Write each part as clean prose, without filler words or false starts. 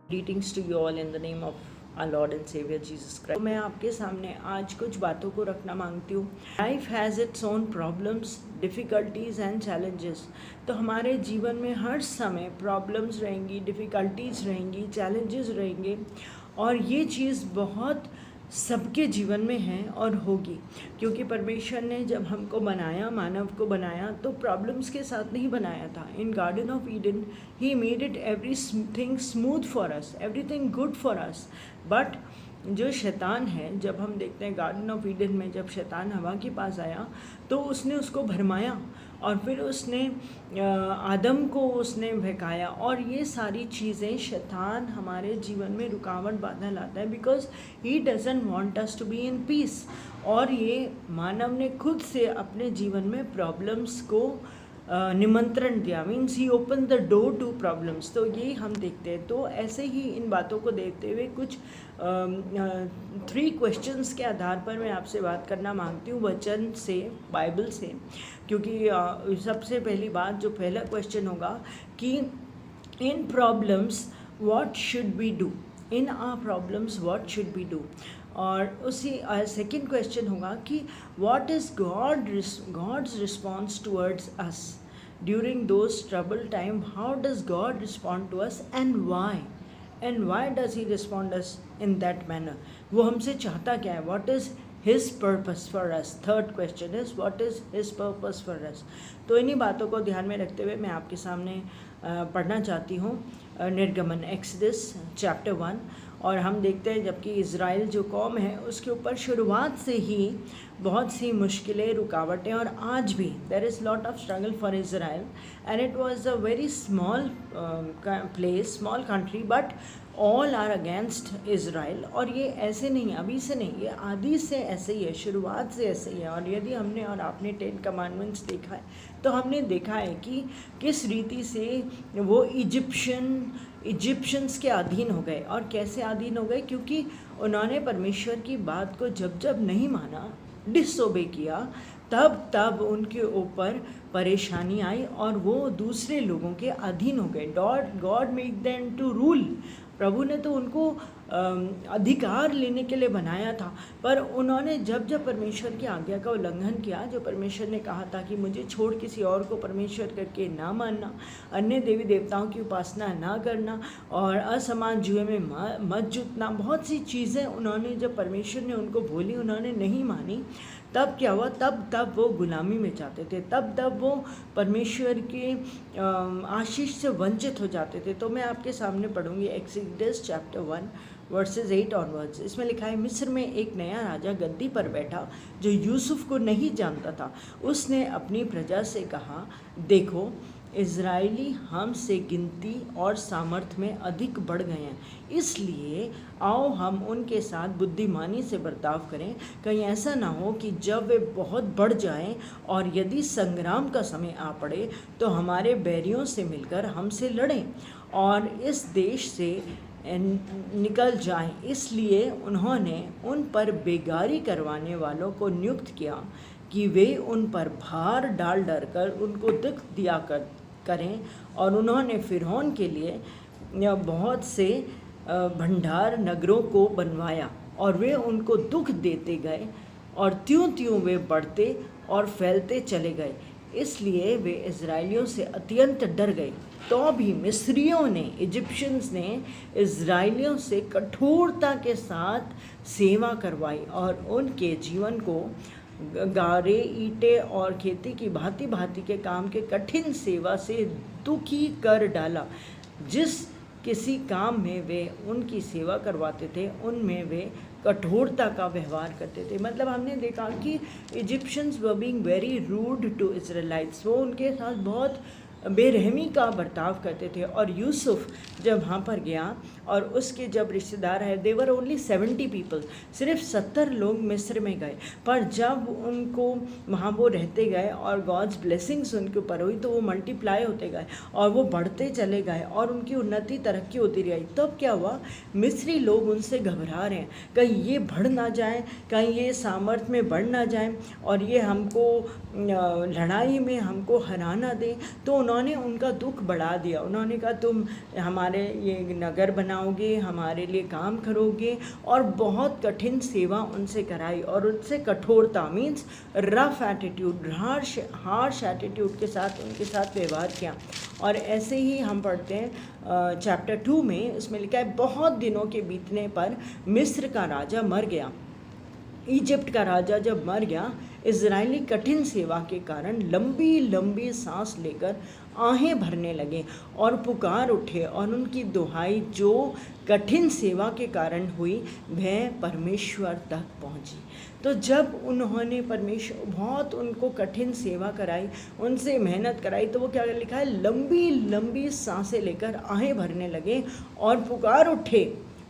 Greetings to you all in the name of our Lord and Savior Jesus Christ. तो मैं आपके सामने आज कुछ बातों को रखना मांगती हूँ. Life has its own problems, difficulties and challenges. तो हमारे जीवन में हर समय प्रॉब्लम्स रहेंगी, डिफ़िकल्टीज़ रहेंगी, चैलेंजेस रहेंगे और ये चीज़ बहुत सबके जीवन में है और होगी, क्योंकि परमेश्वर ने जब हमको बनाया, मानव को बनाया, तो प्रॉब्लम्स के साथ नहीं बनाया था. इन garden of Eden he made it everything smooth for us, everything good for us. But जो शैतान है, जब हम देखते हैं गार्डन ऑफ ईडन में जब शैतान हवा के पास आया तो उसने उसको भरमाया और फिर उसने आदम को उसने बहकाया. और ये सारी चीज़ें शैतान हमारे जीवन में रुकावट बाधा लाता है, because he doesn't want us to be in peace. और ये मानव ने खुद से अपने जीवन में प्रॉब्लम्स को निमंत्रण दिया, means he open the door to problems. तो ये हम देखते हैं. तो ऐसे ही इन बातों को देखते हुए कुछ 3 क्वेश्चंस के आधार पर मैं आपसे बात करना मांगती हूँ, वचन से, बाइबल से. क्योंकि सबसे पहली बात, जो पहला क्वेश्चन होगा कि in problems what should we do, in our problems what should we do. और उसी सेकंड क्वेश्चन होगा कि what is God's response towards us during those trouble time. How does God respond to us and why does he respond us in that manner. वो हमसे चाहता क्या है, what is his purpose for us. Third question is what is his purpose for us. तो इन्हीं बातों को ध्यान में रखते हुए मैं आपके सामने पढ़ना चाहती हूँ निर्गमन, एक्सोडस चैप्टर 1. और हम देखते हैं जबकि इज़राइल जो कौम है उसके ऊपर शुरुआत से ही बहुत सी मुश्किलें, रुकावटें, और आज भी there is lot of struggle for Israel and it was a very small place, small country, but all are against Israel. और ये ऐसे नहीं, अभी से नहीं, ये आदि से ऐसे ही है, शुरुआत से ऐसे ही है. और यदि हमने और आपने 10 कमांडमेंट्स देखा है तो हमने देखा है कि किस रीति से वो इजिप्शियंस के अधीन हो गए. और कैसे अधीन हो गए, क्योंकि उन्होंने परमेश्वर की बात को जब नहीं माना, डिसओबे किया, तब उनके ऊपर परेशानी आई और वो दूसरे लोगों के अधीन हो गए. God made them to rule. प्रभु ने तो उनको अधिकार लेने के लिए बनाया था, पर उन्होंने जब परमेश्वर की आज्ञा का उल्लंघन किया, जो परमेश्वर ने कहा था कि मुझे छोड़ किसी और को परमेश्वर करके ना मानना, अन्य देवी देवताओं की उपासना ना करना और असमान जुए में मत जुटना, बहुत सी चीज़ें उन्होंने, जब परमेश्वर ने उनको बोली, उन्होंने नहीं मानी. तब क्या हुआ, तब वो गुलामी में जाते थे, तब वो परमेश्वर के आशीष से वंचित हो जाते थे. तो मैं आपके सामने पढ़ूंगी एक्सोडस चैप्टर 1 वर्सेस 8 ऑनवर्ड्स. इसमें लिखा है, मिस्र में एक नया राजा गद्दी पर बैठा जो यूसुफ को नहीं जानता था. उसने अपनी प्रजा से कहा, देखो, इज़राइली हमसे गिनती और सामर्थ्य में अधिक बढ़ गए हैं, इसलिए आओ हम उनके साथ बुद्धिमानी से बर्ताव करें. कहीं ऐसा ना हो कि जब वे बहुत बढ़ जाएं और यदि संग्राम का समय आ पड़े तो हमारे बैरियों से मिलकर हमसे लड़ें और इस देश से निकल जाएं. इसलिए उन्होंने उन पर बेगारी करवाने वालों को नियुक्त किया कि वे उन पर भार डाल कर उनको दुख दिया करें. और उन्होंने फिरौन के लिए बहुत से भंडार नगरों को बनवाया और वे उनको दुख देते गए और त्यों वे बढ़ते और फैलते चले गए. इसलिए वे इज़राइलियों से अत्यंत डर गए. तो भी मिस्रियों ने, इजिप्शियंस ने इज़राइलियों से कठोरता के साथ सेवा करवाई और उनके जीवन को गारे, ईंटे और खेती की भांति भांति के काम के कठिन सेवा से दुखी कर डाला. जिस किसी काम में वे उनकी सेवा करवाते थे उनमें वे कठोरता का व्यवहार करते थे. मतलब हमने देखा कि Egyptians were being very rude to Israelites. वो उनके साथ बहुत बेरहमी का बर्ताव करते थे. और यूसुफ जब वहाँ पर गया और उसके जब रिश्तेदार है, देवर ओनली 70 पीपल, सिर्फ 70 लोग मिस्र में गए. पर जब उनको वहाँ वो रहते गए और गॉड्स ब्लेसिंग्स उनके ऊपर हुई तो वो मल्टीप्लाई होते गए और वो बढ़ते चले गए और उनकी उन्नति, तरक्की होती रही. तब क्या हुआ, मिस्री लोग उनसे घबरा रहे हैं, कहीं ये बढ़ ना जाए, कहीं ये सामर्थ्य में बढ़ ना जाए और ये हमको लड़ाई में हमको हरा ना दें. तो उन्होंने उनका दुख बढ़ा दिया। उन्होंने कहा तुम हमारे ये नगर बनाओगे, हमारे लिए काम करोगे, और बहुत कठिन सेवा उनसे कराई और उनसे कठोरता means rough attitude, harsh attitude के साथ उनके साथ व्यवहार किया। और ऐसे ही हम पढ़ते हैं चैप्टर 2 में, इसमें लिखा है बहुत दिनों के बीतने पर मिस्र का राजा मर गया। इजिप्ट का राजा जब मर गया, इजरायली कठिन सेवा के कारण लंबी लंबी सांस लेकर आहें भरने लगे और पुकार उठे, और उनकी दुहाई जो कठिन सेवा के कारण हुई वह परमेश्वर तक पहुंची। तो जब उन्होंने परमेश्वर बहुत उनको कठिन सेवा कराई, उनसे मेहनत कराई, तो वो क्या लिखा है, लंबी लंबी सांसें लेकर आहें भरने लगे और पुकार उठे,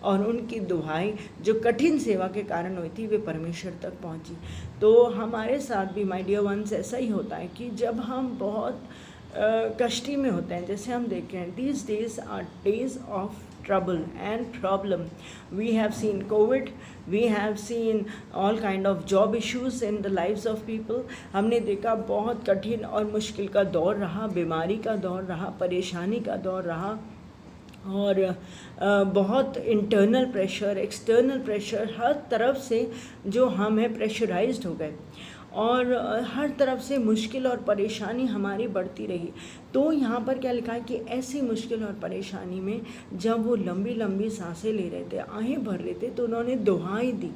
और उनकी दुहाई जो कठिन सेवा के कारण हुई थी वे परमेश्वर तक पहुंची। तो हमारे साथ भी माय डियर वंस ऐसा ही होता है कि जब हम बहुत कष्टी में होते हैं, जैसे हम देख रहे हैं these days are days of trouble and problem. We have seen COVID, we have seen all kind of job issues in the lives of people. हमने देखा बहुत कठिन और मुश्किल का दौर रहा, बीमारी का दौर रहा, परेशानी का दौर रहा, और बहुत इंटरनल प्रेशर, एक्सटर्नल प्रेशर, हर तरफ से जो हम है प्रेशराइज्ड हो गए, और हर तरफ से मुश्किल और परेशानी हमारी बढ़ती रही। तो यहाँ पर क्या लिखा है कि ऐसी मुश्किल और परेशानी में जब वो लंबी लंबी सांसें ले रहे थे, आहें भर रहे थे, तो उन्होंने दुहाई दी,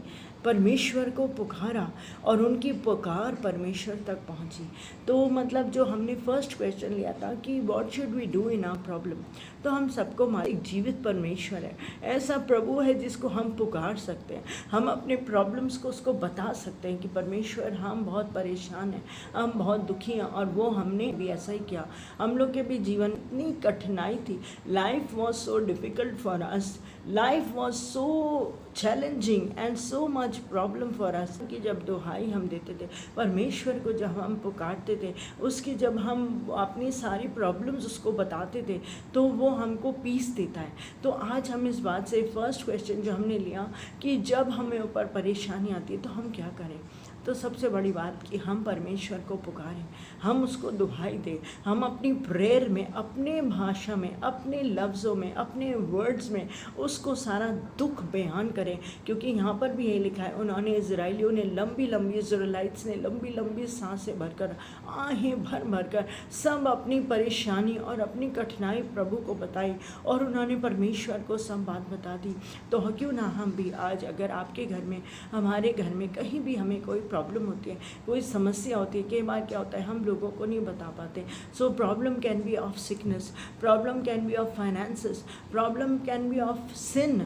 परमेश्वर को पुकारा, और उनकी पुकार परमेश्वर तक पहुंची। तो मतलब जो हमने फर्स्ट क्वेश्चन लिया था कि what should we do in our problem, तो हम सबको एक जीवित परमेश्वर है, ऐसा प्रभु है जिसको हम पुकार सकते हैं, हम अपने प्रॉब्लम्स को उसको बता सकते हैं कि परमेश्वर हम बहुत परेशान हैं, हम बहुत दुखी हैं, और वो हमने भी ऐसा ही किया। हम लोग के भी जीवन इतनी कठिनाई थी, life was so difficult for us, life was so challenging and so much problem for us कि जब दुहाई हम देते थे परमेश्वर को, जब हम पुकारते थे उसकी, जब हम अपनी सारी प्रॉब्लम्स उसको बताते थे, तो वो हमको पीस देता है। तो आज हम इस बात से फर्स्ट क्वेश्चन जो हमने लिया कि जब हमें ऊपर परेशानी आती है तो हम क्या करें, तो सबसे बड़ी बात कि हम परमेश्वर को पुकारें, हम उसको दुहाई दें, हम अपनी प्रेयर में, अपने भाषा में, अपने लफ्ज़ों में, अपने वर्ड्स में उसको सारा दुख बयान करें। क्योंकि यहाँ पर भी यही लिखा है, उन्होंने इजराइलियों ने लंबी लंबी, इजराइलिट्स ने लंबी लंबी सांसें भरकर, आहें भर भर कर सब अपनी परेशानी और अपनी कठिनाई प्रभु को बताई, और उन्होंने परमेश्वर को सब बात बता दी। तो क्यों ना हम भी आज, अगर आपके घर में, हमारे घर में कहीं भी हमें कोई प्रॉब्लम होती है, कोई समस्या होती है, कई बार क्या होता है हम लोगों को नहीं बता पाते। So problem can be of sickness, problem can be of finances, problem can be of sin,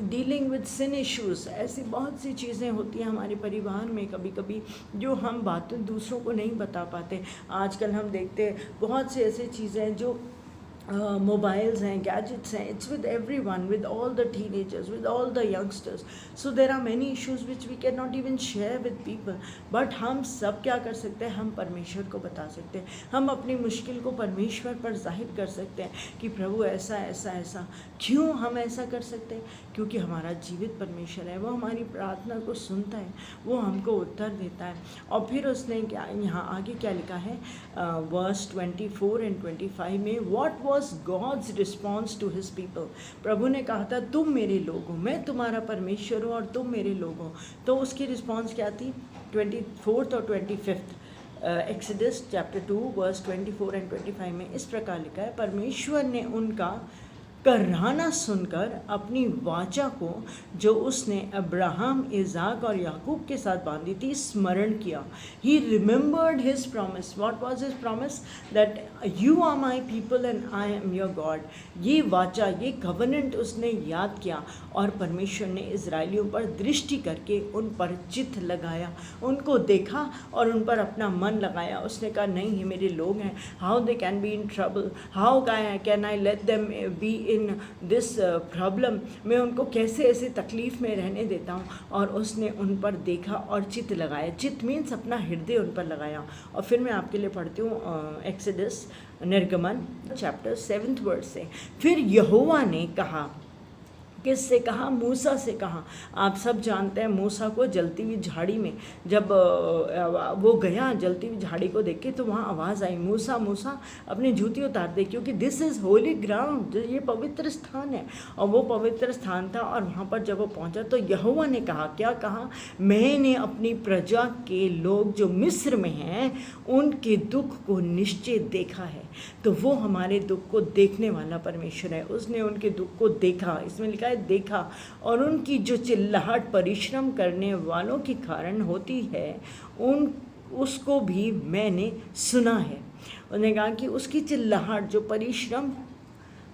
dealing with sin issues. ऐसी बहुत सी चीज़ें होती हैं हमारे परिवार में कभी कभी जो हम बातें दूसरों को नहीं बता पाते। आजकल हम देखते हैं बहुत सी ऐसी चीज़ें हैं जो mobiles हैं, gadgets हैं, it's with everyone, with all the teenagers, with all the youngsters. So there are many issues which we cannot even share with people. But हम सब क्या कर सकते हैं, हम परमेश्वर को बता सकते हैं, हम अपनी मुश्किल को परमेश्वर पर जाहिर कर सकते हैं कि प्रभु ऐसा ऐसा ऐसा। क्यों हम ऐसा कर सकते हैं? क्योंकि हमारा जीवित परमेश्वर है, वो हमारी प्रार्थना को सुनता है, वो हमको उत्तर देता है। और फिर उसने क्या, यहाँ आगे क्या लिखा है वर्स 24 and 25 में, what was God's response to his people? प्रभु ने कहा था तुम मेरे लोग हो, मैं तुम्हारा परमेश्वर हूँ और तुम मेरे लोग हो। तो उसकी रिस्पॉन्स क्या थी? 24 और 25 एक्सोडस चैप्टर 2 वर्स 24 and 25 में इस प्रकार लिखा है, परमेश्वर ने उनका कराहना सुनकर अपनी वाचा को जो उसने अब्राहम, इज़ाक और याकूब के साथ बांधी थी स्मरण किया। He remembered his promise. What was his promise? That you are my people and I am your God. ये वाचा, ये कवनेंट उसने याद किया, और परमेश्वर ने इजराइलियों पर दृष्टि करके उन पर चित्त लगाया, उनको देखा और उन पर अपना मन लगाया। उसने कहा नहीं, ये मेरे लोग हैं, how they can be in trouble, how can I let them be in this problem. मैं उनको कैसे ऐसे तकलीफ़ में रहने देता हूँ। और उसने उन पर देखा और चित्त लगाया। चित्त मीन्स अपना हृदय उन पर लगाया। और फिर मैं आपके लिए पढ़ती हूँ एक्सोडस, निर्गमन चैप्टर 7 वर्ड से। फिर यहोवा ने कहा, किससे कहा? मूसा से कहा। आप सब जानते हैं मूसा को जलती हुई झाड़ी में जब वो गया जलती हुई झाड़ी को देख के, तो वहाँ आवाज़ आई, मूसा मूसा अपनी जूती उतार दे, क्योंकि दिस इज़ होली ग्राउंड, ये पवित्र स्थान है। और वो पवित्र स्थान था। और वहाँ पर जब वो पहुँचा तो यहोवा ने कहा, क्या कहा? मैंने अपनी प्रजा के लोग जो मिस्र में हैं उनके दुख को निश्चय देखा है। तो वो हमारे दुख को देखने वाला परमेश्वर है। उसने उनके दुख को देखा, इसमें लिखा है देखा, और उनकी जो चिल्लाहट परिश्रम करने वालों के कारण होती है उसको भी मैंने सुना है। उन्होंने कहा कि उसकी चिल्लाहट जो परिश्रम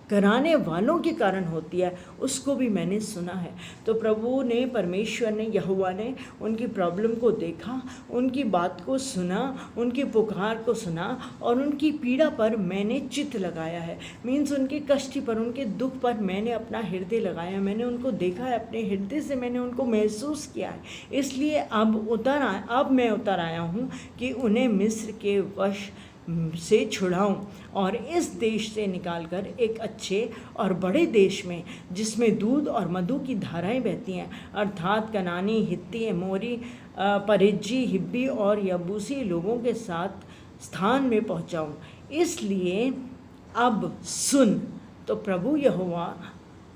कराने वालों के कारण होती है उसको भी मैंने सुना है। तो प्रभु ने, परमेश्वर ने, यहोवा ने उनकी प्रॉब्लम को देखा, उनकी बात को सुना, उनकी पुकार को सुना, और उनकी पीड़ा पर मैंने चित्त लगाया है। मीन्स उनके कष्ट पर, उनके दुख पर मैंने अपना हृदय लगाया, मैंने उनको देखा है, अपने हृदय से मैंने उनको महसूस किया है। इसलिए अब मैं उतर आया हूँ कि उन्हें मिस्र के वश से छुड़ाऊं और इस देश से निकालकर एक अच्छे और बड़े देश में, जिसमें दूध और मधु की धाराएं बहती हैं, अर्थात कनानी, हित्ती, एमोरी, परिज्जी, हिब्बी और यबूसी लोगों के साथ स्थान में पहुंचाऊं। इसलिए अब सुन। तो प्रभु यहोवा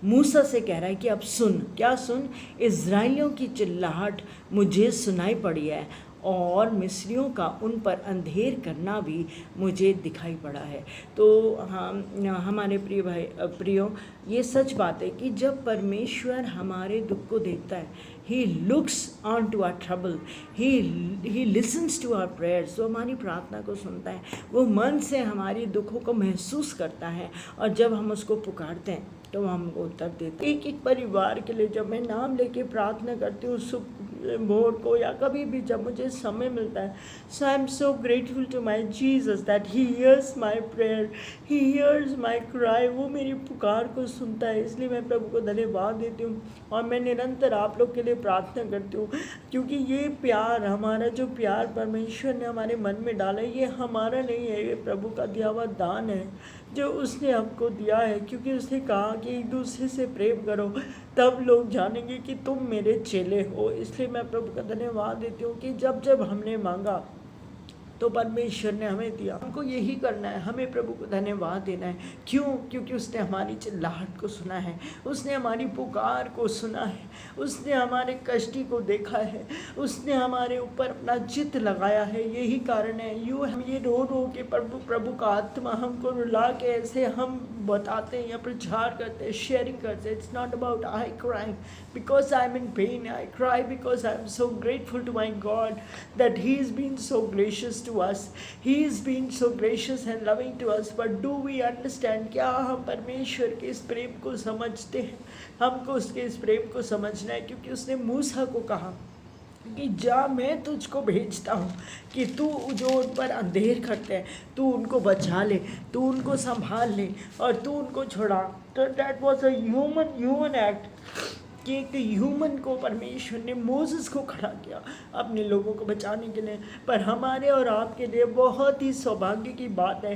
मूसा से कह रहा है कि अब सुन। क्या सुन? इज़राइलियों की चिल्लाहट मुझे सुनाई पड़ी है और मिस्रियों का उन पर अंधेर करना भी मुझे दिखाई पड़ा है। तो हमारे प्रिय भाई प्रियो, ये सच बात है कि जब परमेश्वर हमारे दुख को देखता है, He looks on to our trouble, He listens to our prayers, वो हमारी प्रार्थना को सुनता है, वो मन से हमारी दुखों को महसूस करता है, और जब हम उसको पुकारते हैं तो वो हमको उत्तर देते हैं। एक एक परिवार के लिए जब मैं नाम लेके प्रार्थना करती हूँ सुबह भोर को या कभी भी जब मुझे समय मिलता है, so I am so grateful to my Jesus that he hears my prayer, he hears my cry. वो मेरी पुकार को सुनता है, इसलिए मैं प्रभु को धन्यवाद देती हूँ। और मैं निरंतर आप लोग के लिए प्रार्थना करती हूँ, क्योंकि ये प्यार, हमारा जो प्यार परमेश्वर ने हमारे मन में डाला है, ये हमारा नहीं है, ये प्रभु का दिया हुआ दान है जो उसने हमको दिया है। क्योंकि उसने कहा कि एक दूसरे से प्रेम करो, तब लोग जानेंगे कि तुम मेरे चेले हो। इसलिए मैं प्रभु का धन्यवाद देती हूँ कि जब जब हमने मांगा तो परमेश्वर ने हमें दिया। हमको यही करना है, हमें प्रभु को धन्यवाद देना है। क्यों? क्योंकि उसने हमारी चिल्लाहट को सुना है, उसने हमारी पुकार को सुना है, उसने हमारे कष्टी को देखा है, उसने हमारे ऊपर अपना चित्त लगाया है। यही कारण है हम ये रो रो के प्रभु का आत्मा हमको रुला के ऐसे हम बताते हैं या प्रचार करते हैं, शेयरिंग करते हैं। It's not about I crying because I am in pain, I cry because I am so grateful to my God that he is been so gracious to us, he is being so gracious and loving to us, but do we understand? क्या हम परमेश्वर के इस प्रेम को समझते हैं? हमको उसके इस प्रेम को समझना है, क्योंकि उसने मूसा को कहा कि जा, मैं तुझको भेजता हूँ कि तू जो उन पर अंधेर करते हैं तू उनको बचा ले, तू उनको संभाल ले और तू उनको छोड़ा। तो that was a human act कि एक ह्यूमन को परमेश्वर ने, मोसेस को खड़ा किया अपने लोगों को बचाने के लिए। पर हमारे और आपके लिए बहुत ही सौभाग्य की बात है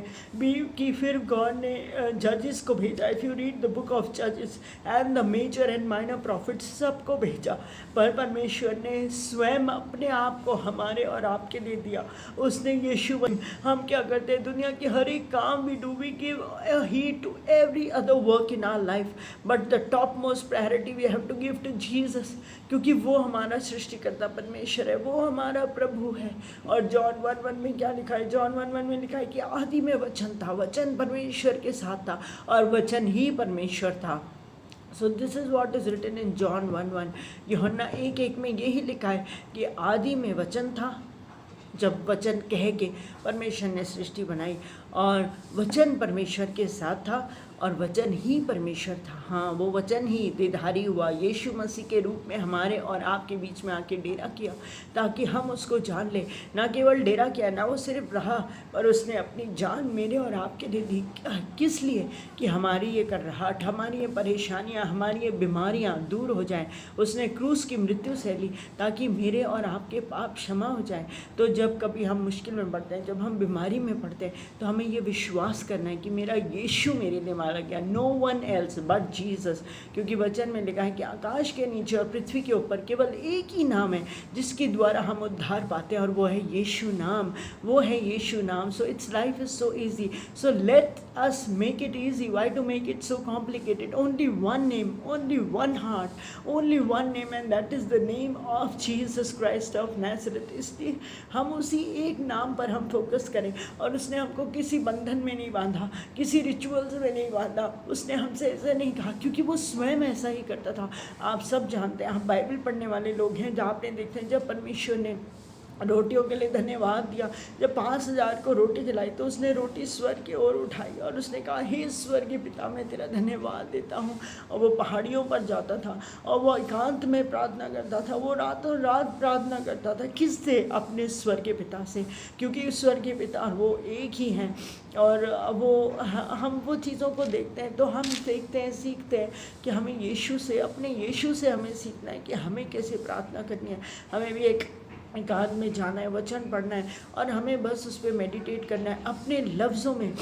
कि फिर गॉड ने जजेस को भेजा। If you read the book of जजेस and the major and minor prophets, सबको भेजा, पर परमेश्वर ने स्वयं अपने आप को हमारे और आपके लिए दिया। उसने यीशु, हम क्या करते हैं? दुनिया के हर एक काम भी do we give heed to every other work in our life, but the top most priority we have to give to Jesus, क्योंकि वो हमारा सृष्टिकर्ता परमेश्वर है, वो हमारा प्रभु है। और जॉन 1:1 में क्या लिखा है? जॉन 1:1 में लिखा है कि आदि में वचन था, वचन परमेश्वर के साथ था और वचन ही परमेश्वर था। So this is what is written in John 1:1। यूहन्ना 1:1 में यही लिखा है कि आदि में वचन था। जब वचन कह के परमेश्वर ने सृष्टि बनाई और वचन परमेश्वर के साथ था और वचन ही परमेश्वर था। हाँ, वो वचन ही देहधारी हुआ, यीशु मसीह के रूप में हमारे और आपके बीच में आके डेरा किया, ताकि हम उसको जान लें। ना केवल डेरा किया, ना वो सिर्फ रहा, पर उसने अपनी जान मेरे और आपके लिए दी। किस लिए? कि हमारी ये करराहट, हमारी ये परेशानियाँ, हमारी ये बीमारियाँ दूर हो जाएं। उसने क्रूस की मृत्यु सह ली ताकि मेरे और आपके पाप क्षमा हो जाए। तो जब कभी हम मुश्किल में पड़ते हैं, जब हम बीमारी में पड़ते हैं, तो हम हमें ये विश्वास करना है कि मेरा यीशु मेरे लिए मारा गया, no one else but Jesus. क्योंकि वचन में लिखा है कि आकाश के नीचे और पृथ्वी के ऊपर केवल एक ही नाम है जिसके द्वारा हम उद्धार पाते हैं, और वो है यीशु नाम, वो है यीशु नाम। So it's life is so easy, so let us make it easy. Why to make it so complicated? Only one name, only one heart, only one name, and that is the name of Jesus Christ of Nazareth. इसलिए हम उसी एक नाम पर हम focus करें, और उसने हमको किसी बंधन में नहीं बांधा, किसी रिचुअल्स में नहीं बांधा, उसने हमसे ऐसा नहीं कहा, क्योंकि वो स्वयं ऐसा ही करता था। आप सब जानते हैं, आप बाइबल पढ़ने वाले लोग हैं, जहाँ आपने देखते हैं जब परमेश्वर ने रोटियों के लिए धन्यवाद दिया, जब 5000 को रोटी खिलाई तो उसने रोटी स्वर्ग की ओर उठाई और उसने कहा, हे स्वर्गीय पिता, मैं तेरा धन्यवाद देता हूँ। और वो पहाड़ियों पर जाता था और वो एकांत में प्रार्थना करता था, वो रातों रात प्रार्थना करता था। किससे? अपने स्वर्गीय पिता से, क्योंकि स्वर्गीय पिता वो एक ही हैं। और वो हम वो चीज़ों को देखते हैं तो हम देखते हैं, सीखते हैं कि हमें यीशु से, अपने यीशु से हमें सीखना है कि हमें कैसे प्रार्थना करनी है। हमें भी एकांत में जाना है, वचन पढ़ना है, और हमें बस उस पर मेडिटेट करना है। अपने लफ्ज़ों में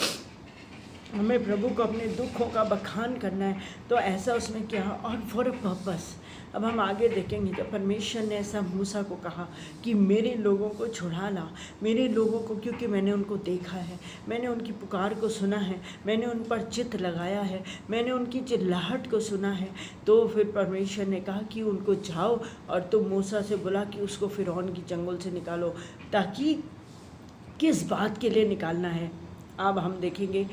हमें प्रभु को अपने दुखों का बखान करना है। तो ऐसा उसमें क्या, और फॉर अ पर्पस। अब हम आगे देखेंगे, जब परमेश्वर ने ऐसा मूसा को कहा कि मेरे लोगों को छुड़ा ला, मेरे लोगों को, क्योंकि मैंने उनको देखा है, मैंने उनकी पुकार को सुना है, मैंने उन पर चित्त लगाया है, मैंने उनकी चिल्लाहट को सुना है। तो फिर परमेश्वर ने कहा कि उनको जाओ और तुम मूसा से बोला कि उसको फिरौन की चंगुल से निकालो। ताकि किस बात के लिए निकालना है, अब हम देखेंगे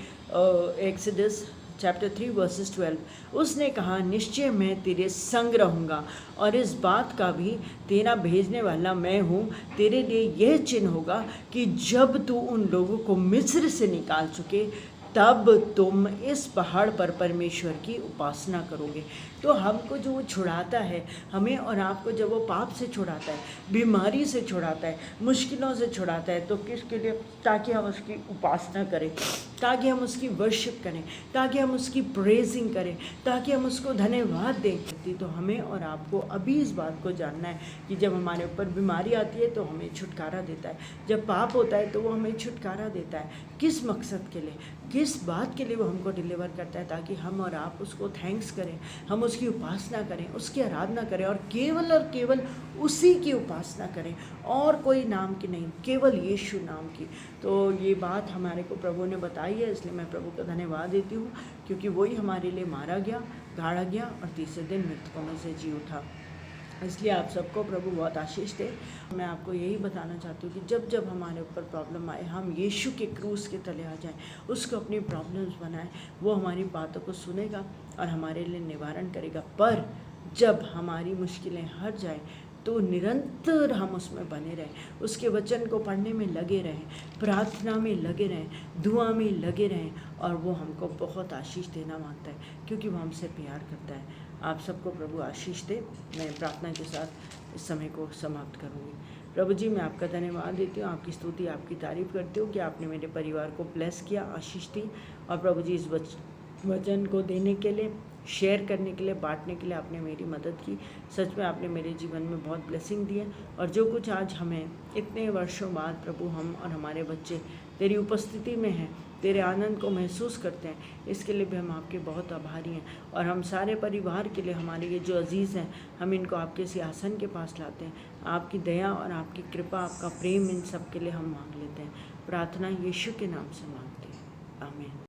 एक्सोडस चैप्टर 3 वर्सेस 12। उसने कहा, निश्चय मैं तेरे संग रहूँगा, और इस बात का भी तेरा भेजने वाला मैं हूँ। तेरे लिए यह चिन्ह होगा कि जब तू उन लोगों को मिस्र से निकाल चुके, तब तुम इस पहाड़ पर परमेश्वर की उपासना करोगे। तो हमको जो वो छुड़ाता है, हमें और आपको, जब वो पाप से छुड़ाता है, बीमारी से छुड़ाता है, मुश्किलों से छुड़ाता है, तो किसके लिए? ताकि हम उसकी उपासना करें, ताकि हम उसकी वर्शिप करें, ताकि हम उसकी प्रेजिंग करें, ताकि हम उसको धन्यवाद दें। तो हमें और आपको अभी इस बात को जानना है कि जब हमारे ऊपर बीमारी आती है तो हमें छुटकारा देता है, जब पाप होता है तो वो हमें छुटकारा देता है। किस मकसद के लिए, किस बात के लिए वो हमको डिलीवर करता है? ताकि हम और आप उसको थैंक्स करें, हम उसकी उपासना करें, उसकी आराधना करें, और केवल उसी की उपासना करें, और कोई नाम की नहीं, केवल यीशु नाम की। तो ये बात हमारे को प्रभु ने बताई है, इसलिए मैं प्रभु का धन्यवाद देती हूँ, क्योंकि वही हमारे लिए मारा गया, गाड़ा गया, और तीसरे दिन मृतकों में से जी उठा। इसलिए आप सबको प्रभु बहुत आशीष दे। मैं आपको यही बताना चाहती हूँ कि जब जब हमारे ऊपर प्रॉब्लम आए, हम यीशु के क्रूस के तले आ जाएं, उसको अपनी प्रॉब्लम्स बनाएं। वो हमारी बातों को सुनेगा और हमारे लिए निवारण करेगा। पर जब हमारी मुश्किलें हट जाएं तो निरंतर हम उसमें बने रहें, उसके वचन को पढ़ने में लगे रहें, प्रार्थना में लगे रहें, दुआ में लगे रहें, और वो हमको बहुत आशीष देना मांगता है, क्योंकि वो हमसे प्यार करता है। आप सबको प्रभु आशीष दे। मैं प्रार्थना के साथ इस समय को समाप्त करूँगी। प्रभु जी, मैं आपका धन्यवाद देती हूँ, आपकी स्तुति, आपकी तारीफ़ करती हूँ कि आपने मेरे परिवार को ब्लेस किया, आशीष दी। और प्रभु जी, इस वचन को देने के लिए, शेयर करने के लिए, बांटने के लिए आपने मेरी मदद की। सच में आपने मेरे जीवन में बहुत ब्लेसिंग दी है। और जो कुछ आज हमें इतने वर्षों बाद प्रभु, हम और हमारे बच्चे तेरी उपस्थिति में हैं, तेरे आनंद को महसूस करते हैं, इसके लिए भी हम आपके बहुत आभारी हैं। और हम सारे परिवार के लिए, हमारे ये जो अजीज़ हैं, हम इनको आपके सिंहासन के पास लाते हैं। आपकी दया और आपकी कृपा, आपका प्रेम इन सब के लिए हम मांग लेते हैं। प्रार्थना यीशु के नाम से मांगते हैं, आमीन।